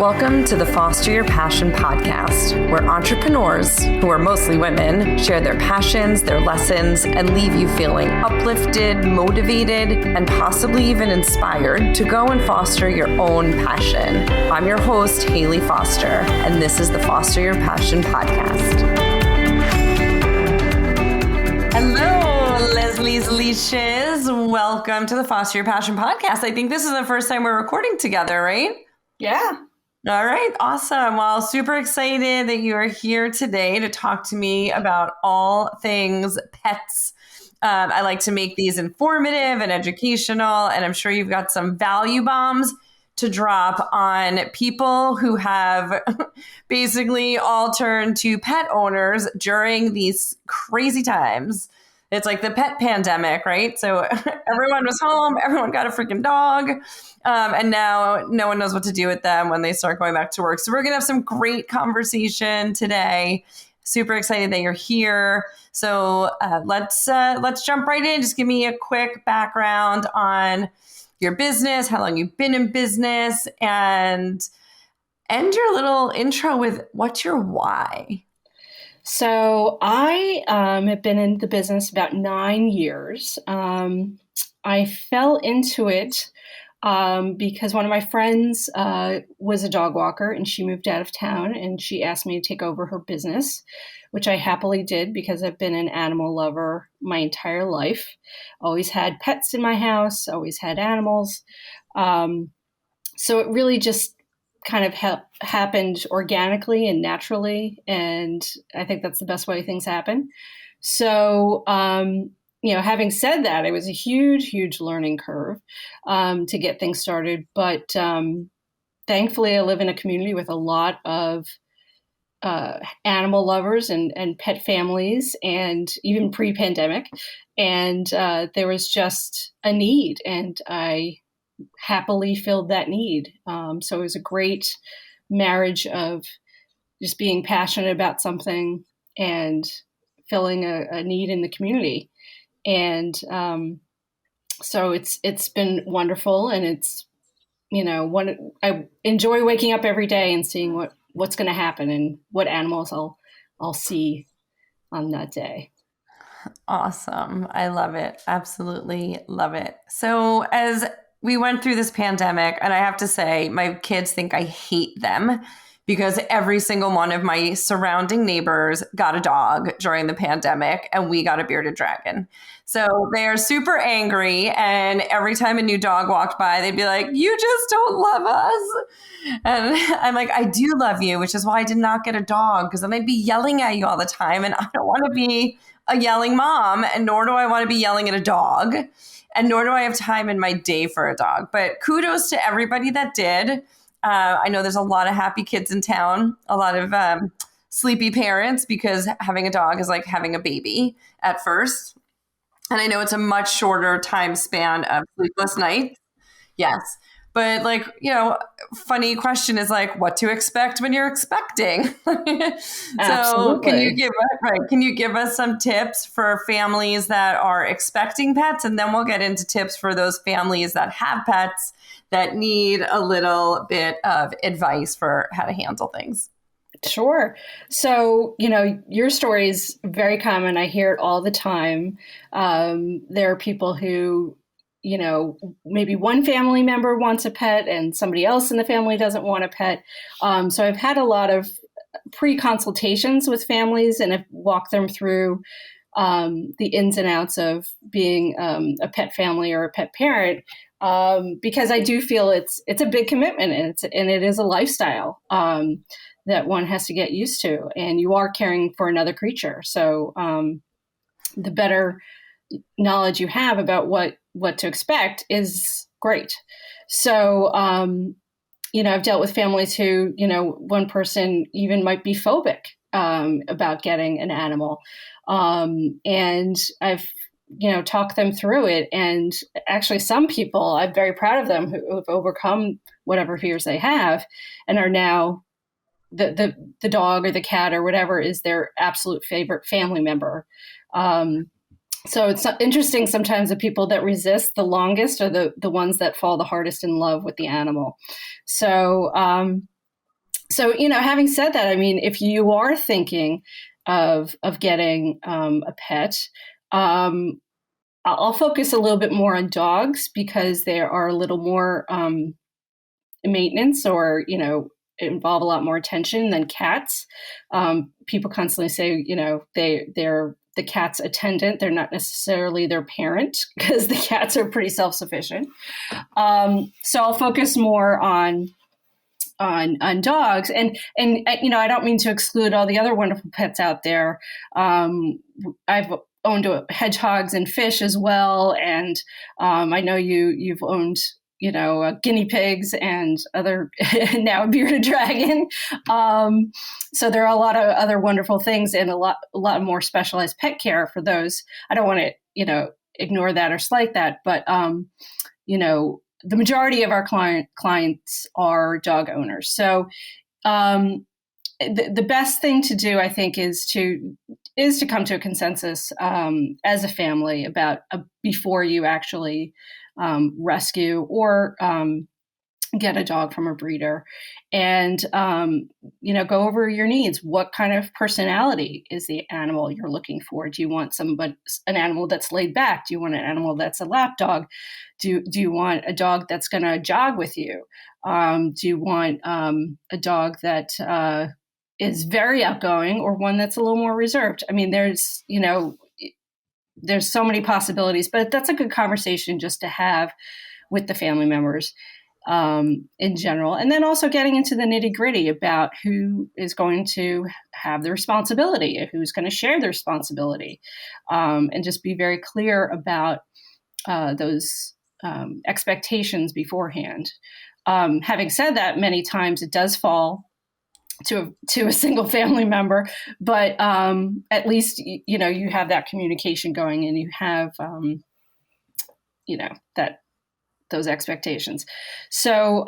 Welcome to the Foster Your Passion podcast, where entrepreneurs, who are mostly women, share their passions, their lessons, and leave you feeling uplifted, motivated, and possibly even inspired to go and foster your own passion. I'm your host, Hayley Foster, and this is the Foster Your Passion podcast. Hello, Leslie's Leashes. Welcome to the Foster Your Passion podcast. I think this is the first time we're recording together, right? Yeah. All right. Awesome. Well, super excited that you are here today to talk to me about all things pets. I like to make these informative and educational, and I'm sure you've got some value bombs to drop on people who have basically all turned to pet owners during these crazy times. It's like the pet pandemic, right? So everyone was home, everyone got a freaking dog, and now no one knows what to do with them when they start going back to work. So we're going to have some great conversation today. Super excited that you're here. So let's jump right in. Just give me a quick background on your business, how long you've been in business, and end your little intro with what's your why? So I have been in the business about 9 years. I fell into it because one of my friends was a dog walker and she moved out of town and she asked me to take over her business, which I happily did because I've been an animal lover my entire life. Always had pets in my house, always had animals. So it really just kind of happened organically and naturally. And I think that's the best way things happen. So, having said that, it was a huge, huge learning curve to get things started. But thankfully, I live in a community with a lot of animal lovers and pet families, and even pre-pandemic. And there was just a need, and I happily filled that need. So it was a great marriage of just being passionate about something and filling a need in the community. And so it's been wonderful, and it's I enjoy waking up every day and seeing what's going to happen and what animals I'll see on that day. Awesome. I love it. Absolutely love it. So as we went through this pandemic, and I have to say, my kids think I hate them because every single one of my surrounding neighbors got a dog during the pandemic, and we got a bearded dragon. So they are super angry, and every time a new dog walked by, they'd be like, "You just don't love us." And I'm like, "I do love you," which is why I did not get a dog, because then I'd be yelling at you all the time, and I don't want to be a yelling mom, and nor do I want to be yelling at a dog. And nor do I have time in my day for a dog. But kudos to everybody that did. I know there's a lot of happy kids in town, a lot of sleepy parents, because having a dog is like having a baby at first. And I know it's a much shorter time span of sleepless nights. Yes. But funny question is like what to expect when you're expecting. So can you give us some tips for families that are expecting pets? And then we'll get into tips for those families that have pets that need a little bit of advice for how to handle things. Sure. So, your story is very common. I hear it all the time. There are people who maybe one family member wants a pet and somebody else in the family doesn't want a pet. So I've had a lot of pre-consultations with families and I've walked them through the ins and outs of being a pet family or a pet parent, because I do feel it's a big commitment, and it is a lifestyle that one has to get used to, and you are caring for another creature. So the better knowledge you have about what to expect is great. So, I've dealt with families who, one person even might be phobic about getting an animal. And I've, talked them through it. And actually some people, I'm very proud of them who have overcome whatever fears they have and are now the dog or the cat or whatever is their absolute favorite family member. So it's interesting sometimes the people that resist the longest are the ones that fall the hardest in love with the animal. So So, having said that, I mean, if you are thinking of getting a pet, um, I'll focus a little bit more on dogs because they are a little more maintenance, or involve a lot more attention than cats. People constantly say, they're the cat's attendant. They're not necessarily their parent because the cats are pretty self-sufficient. So I'll focus more on dogs, and I don't mean to exclude all the other wonderful pets out there. I've owned hedgehogs and fish as well, and I know you've owned guinea pigs and other now a bearded dragon. So there are a lot of other wonderful things, and a lot more specialized pet care for those. I don't want to ignore that or slight that, but the majority of our clients are dog owners. So the best thing to do, I think, is to come to a consensus as a family about before you actually rescue or get a dog from a breeder, and go over your needs. What kind of personality is the animal you're looking for? Do you want an animal that's laid back? Do you want an animal that's a lap dog? Do you want a dog that's going to jog with you? Do you want a dog that is very outgoing, or one that's a little more reserved? I mean, there's so many possibilities, but that's a good conversation just to have with the family members in general. And then also getting into the nitty gritty about who is going to have the responsibility, who's going to share the responsibility, and just be very clear about those expectations beforehand. Having said that, many times it does fall to a single family member, but at least you have that communication going, and you have that those expectations. So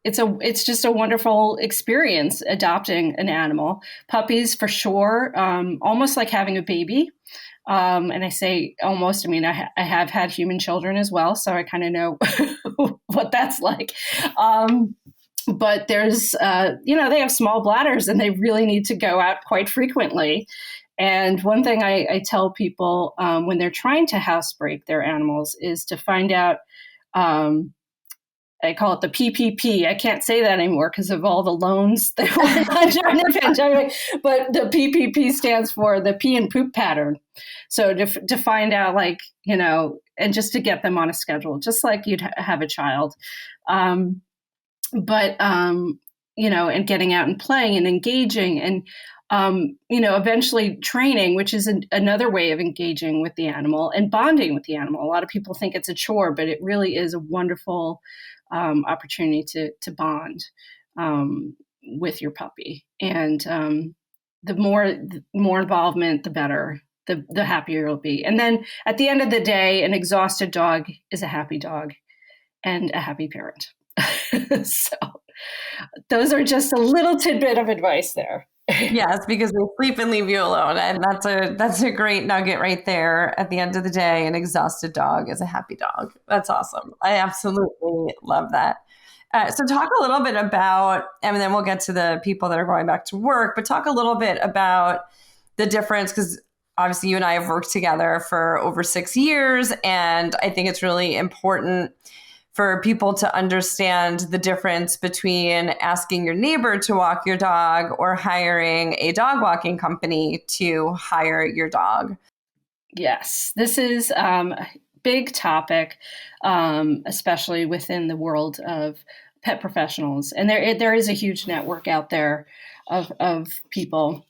it's just a wonderful experience adopting an animal. Puppies, for sure, almost like having a baby. And I say almost, I mean, I have had human children as well, so I kind of know what that's like. But there's, they have small bladders, and they really need to go out quite frequently. And one thing I tell people when they're trying to housebreak their animals is to find out, I call it the PPP. I can't say that anymore because of all the loans that went on during the pandemic. But the PPP stands for the pee and poop pattern. So to find out, and just to get them on a schedule, just like you'd have a child. And getting out and playing and engaging, and eventually training, which is another way of engaging with the animal and bonding with the animal. A lot of people think it's a chore, but it really is a wonderful opportunity to bond with your puppy. And the more involvement, the better, the happier you'll be. And then at the end of the day, an exhausted dog is a happy dog and a happy parent. So those are just a little tidbit of advice there. Yes, because they sleep and leave you alone. And that's a great nugget right there. At the end of the day, an exhausted dog is a happy dog. That's awesome. I absolutely love that. So talk a little bit about, and then we'll get to the people that are going back to work, but talk a little bit about the difference, because obviously you and I have worked together for over 6 years. And I think it's really important for people to understand the difference between asking your neighbor to walk your dog or hiring a dog walking company to hire your dog. Yes, this is a big topic, especially within the world of pet professionals. And there is a huge network out there of people.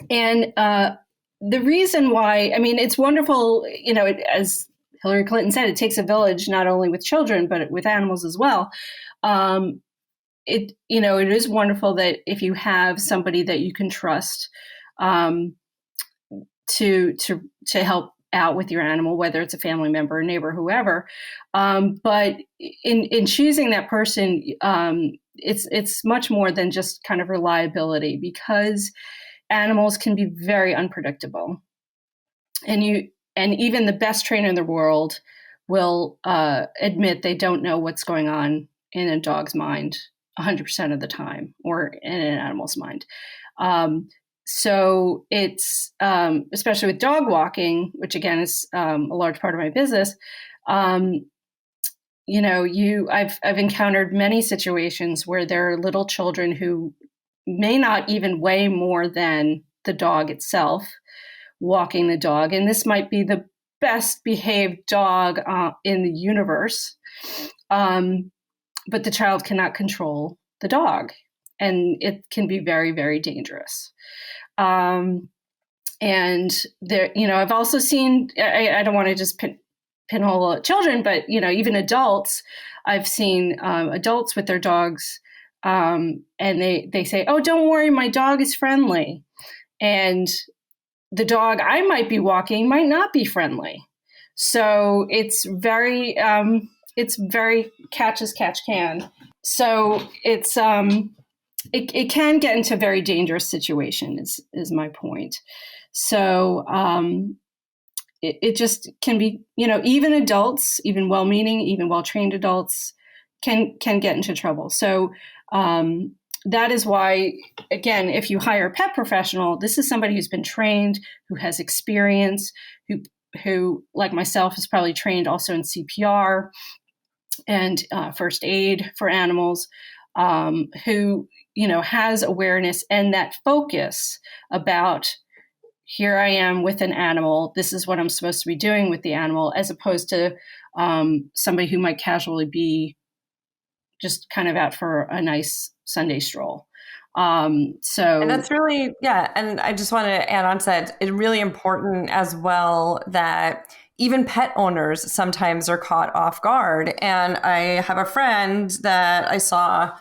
And the reason why, I mean, it's wonderful, as Hillary Clinton said, it takes a village, not only with children, but with animals as well. It is wonderful that if you have somebody that you can trust to help out with your animal, whether it's a family member, a neighbor, whoever. But in choosing that person, it's much more than just kind of reliability, because animals can be very unpredictable. And even the best trainer in the world will admit they don't know what's going on in a dog's mind 100% of the time, or in an animal's mind. So it's, especially with dog walking, which again is a large part of my business. Um, I've encountered many situations where there are little children who may not even weigh more than the dog itself, walking the dog. And this might be the best behaved dog in the universe. But the child cannot control the dog. And it can be very, very dangerous. And there, I've also seen, I don't want to just pinhole children, but, even adults, I've seen adults with their dogs, and they say, oh, don't worry, my dog is friendly. And the dog I might be walking might not be friendly. So it's very catch as catch can. So it can get into a very dangerous situation is my point. So it just can be, even adults, even well-meaning, even well-trained adults can get into trouble. So that is why, again, if you hire a pet professional, this is somebody who's been trained, who has experience, who like myself is probably trained also in CPR and first aid for animals, who has awareness and that focus about, here I am with an animal, this is what I'm supposed to be doing with the animal, as opposed to somebody who might casually be just kind of out for a nice Sunday stroll. And that's really, yeah. And I just want to add on to that, it's really important as well that even pet owners sometimes are caught off guard. And I have a friend that I saw,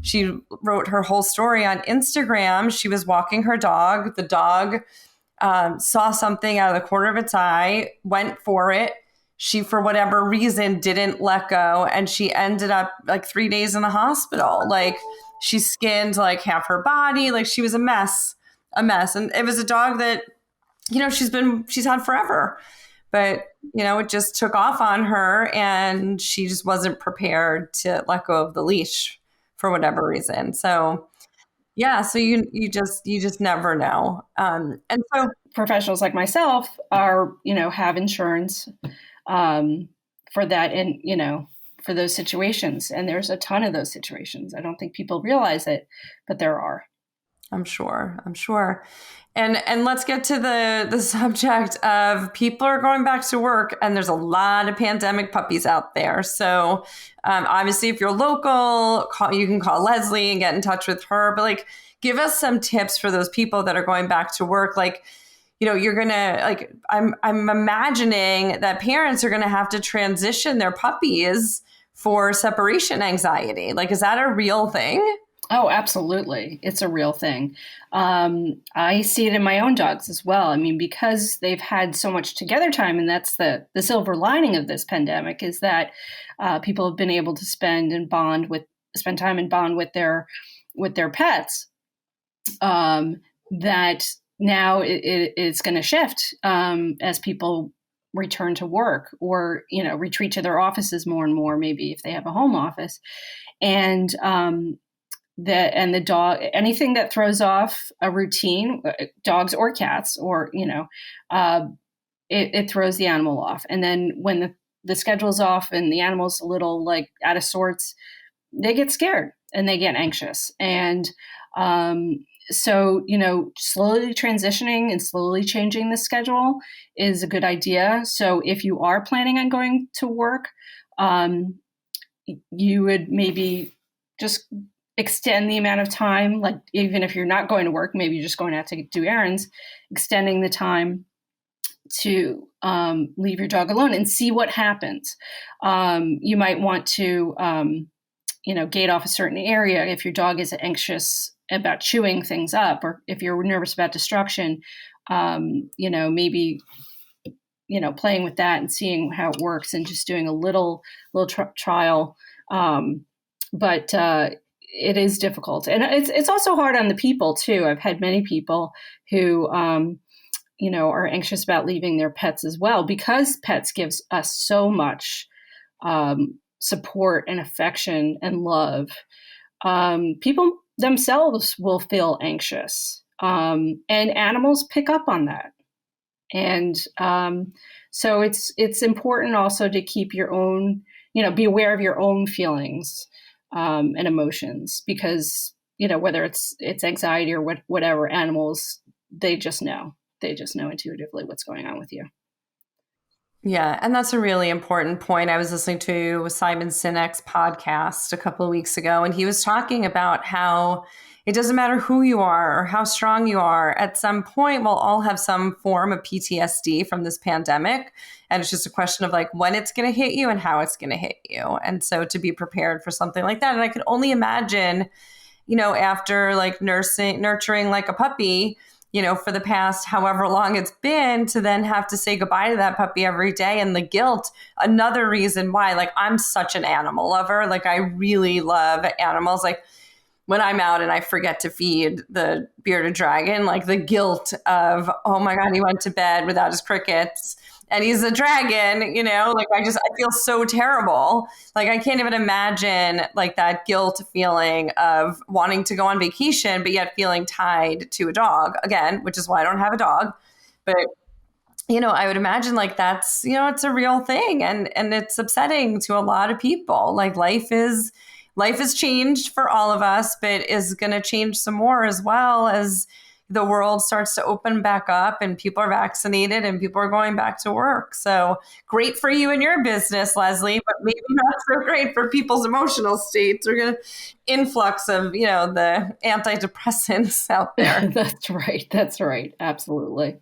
she wrote her whole story on Instagram. She was walking her dog. The dog saw something out of the corner of its eye, went for it. She, for whatever reason, didn't let go. And she ended up like 3 days in the hospital. Like, she skinned like half her body. Like, she was a mess. And it was a dog that, she's had forever. But, it just took off on her, and she just wasn't prepared to let go of the leash for whatever reason. So, yeah, so you just never know. And so professionals like myself are, have insurance for that, and, for those situations. And there's a ton of those situations. I don't think people realize it, but there are. I'm sure. And let's get to the subject of, people are going back to work, and there's a lot of pandemic puppies out there. So obviously, if you're local, you can call Leslie and get in touch with her. But like, give us some tips for those people that are going back to work. Like, you're gonna, like, I'm imagining that parents are gonna have to transition their puppies for separation anxiety. Like, is that a real thing? Oh, absolutely. It's a real thing. I see it in my own dogs as well. I mean, because they've had so much together time, and that's the silver lining of this pandemic, is that people have been able to spend time and bond with their pets. That now it's going to shift as people return to work, or retreat to their offices more and more, maybe if they have a home office. And the dog, anything that throws off a routine, dogs or cats, or it throws the animal off. And then when the schedule's off and the animal's a little like out of sorts, they get scared and they get anxious. And so, slowly transitioning and slowly changing the schedule is a good idea. So if you are planning on going to work, you would maybe just extend the amount of time, like, even if you're not going to work, maybe you're just going out to do errands, extending the time to leave your dog alone and see what happens. You might want to, gate off a certain area if your dog is anxious about chewing things up, or if you're nervous about destruction, maybe, playing with that and seeing how it works, and just doing a little trial. But it is difficult, and it's also hard on the people too. I've had many people who, are anxious about leaving their pets as well, because pets gives us so much support and affection and love, people themselves will feel anxious. And animals pick up on that. And so it's important also to keep your own, be aware of your own feelings and emotions, because whether it's anxiety or whatever, animals, they just know intuitively what's going on with you. Yeah, and that's a really important point. I was listening to Simon Sinek's podcast a couple of weeks ago, and he was talking about how it doesn't matter who you are or how strong you are. At some point, we'll all have some form of PTSD from this pandemic. And it's just a question of like when it's going to hit you and how it's going to hit you. And so to be prepared for something like that. And I could only imagine, after like nurturing like a puppy, for the past however long it's been, to then have to say goodbye to that puppy every day, and the guilt. Another reason why, like, I'm such an animal lover. Like, I really love animals. Like, when I'm out and I forget to feed the bearded dragon, like the guilt of, oh my God, he went to bed without his crickets and he's a dragon, like I feel so terrible. Like I can't even imagine like that guilt feeling of wanting to go on vacation, but yet feeling tied to a dog again, which is why I don't have a dog. But I would imagine like that's, it's a real thing, and it's upsetting to a lot of people. Like life is changed for all of us, but is going to change some more as well as the world starts to open back up and people are vaccinated and people are going back to work. So great for you and your business, Leslie, but maybe not so great for people's emotional states. We're going to influx of, the antidepressants out there. That's right. That's right. Absolutely.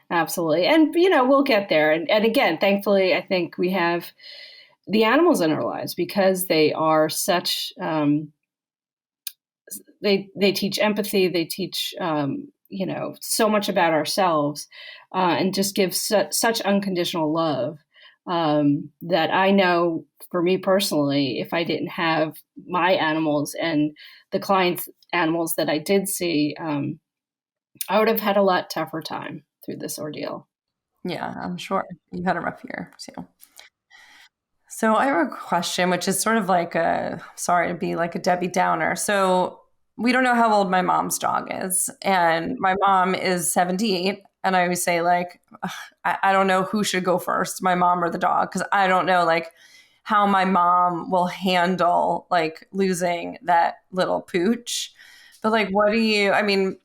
Absolutely. And, we'll get there. And again, thankfully, I think we have the animals in our lives because they are such, they teach empathy. They teach, so much about ourselves and just give such unconditional love that I know for me personally, if I didn't have my animals and the clients' animals that I did see, I would have had a lot tougher time through this ordeal. Yeah, I'm sure you had a rough year too. So I have a question, which is sort of like sorry to be like a Debbie Downer. So we don't know how old my mom's dog is. And my mom is 78. And I always say like, ugh, I don't know who should go first, my mom or the dog. Cause I don't know like how my mom will handle like losing that little pooch. But like, I mean,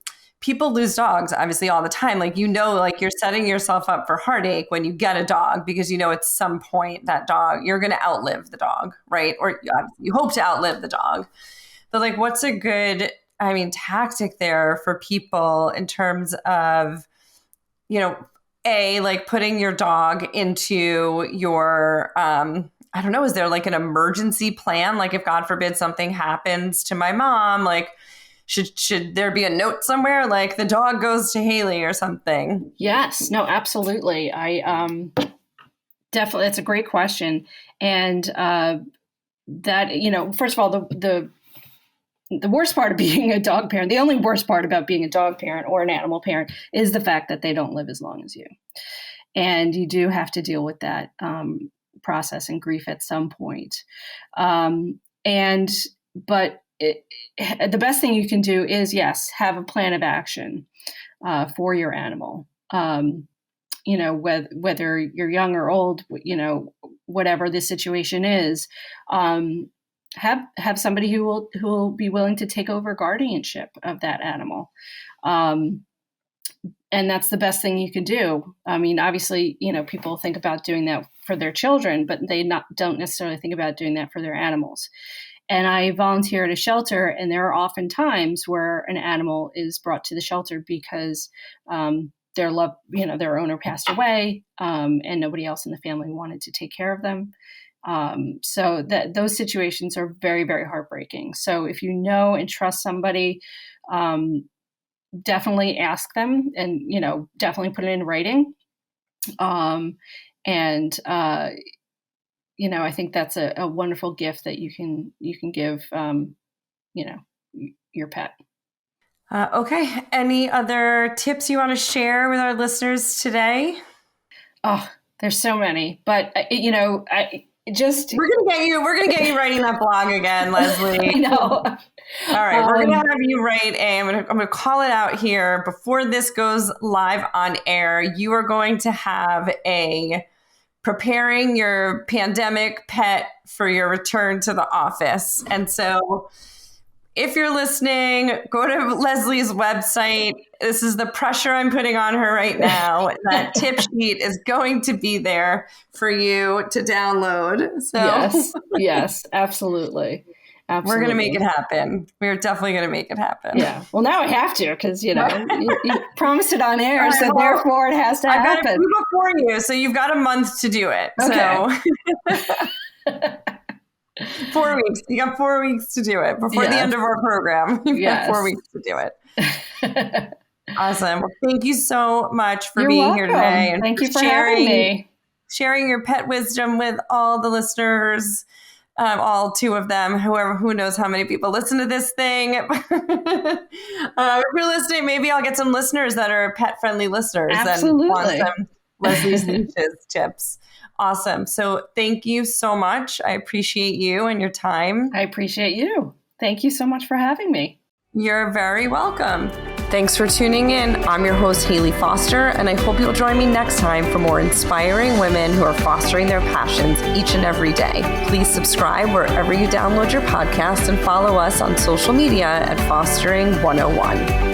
people lose dogs obviously all the time. Like, like you're setting yourself up for heartache when you get a dog because at some point that dog, you're going to outlive the dog, right? Or you hope to outlive the dog. But like, what's a good, tactic there for people in terms of, like putting your dog into your, I don't know, is there like an emergency plan? Like if God forbid something happens to my mom, like, should there be a note somewhere like the dog goes to Hayley or something? Yes, no, absolutely. I definitely, that's a great question. And that, first of all, the worst part of being a dog parent, the only worst part about being a dog parent or an animal parent is the fact that they don't live as long as you. And you do have to deal with that process and grief at some point. But the best thing you can do is, yes, have a plan of action for your animal. Whether you're young or old, whatever the situation is, have somebody who will be willing to take over guardianship of that animal. And that's the best thing you can do. I mean, obviously, people think about doing that for their children, but they don't necessarily think about doing that for their animals. And I volunteer at a shelter, and there are often times where an animal is brought to the shelter because their owner passed away, and nobody else in the family wanted to take care of them. So those situations are very, very heartbreaking. So if you know and trust somebody, definitely ask them, and definitely put it in writing. I think that's a wonderful gift that you can give, your pet. Okay. Any other tips you want to share with our listeners today? Oh, there's so many, but just We're gonna get you writing that blog again, Leslie. I know. All right, we're gonna have you write I'm gonna call it out here before this goes live on air. You are going to have a preparing your pandemic pet for your return to the office. And so if you're listening, go to Leslie's website. This is the pressure I'm putting on her right now. That tip sheet is going to be there for you to download. So yes, absolutely. We're going to make it happen. We're definitely going to make it happen. Yeah. Well, now I have to because, you promised it on air, so therefore it has to happen. I've got to before you, so you've got a month to do it. Okay. So 4 weeks. You got 4 weeks to do it before the end of our program. You've got 4 weeks to do it. Awesome. Well, thank you so much for being here today. And thank you for having me. Sharing your pet wisdom with all the listeners. All 2 of them, who knows how many people listen to this thing. If you're listening, maybe I'll get some listeners that are pet-friendly listeners. Absolutely. And want some Leslie's Leashes tips. Awesome. So thank you so much. I appreciate you and your time. I appreciate you. Thank you so much for having me. You're very welcome. Thanks for tuning in. I'm your host, Hayley Foster, and I hope you'll join me next time for more inspiring women who are fostering their passions each and every day. Please subscribe wherever you download your podcast and follow us on social media at Fostering 101.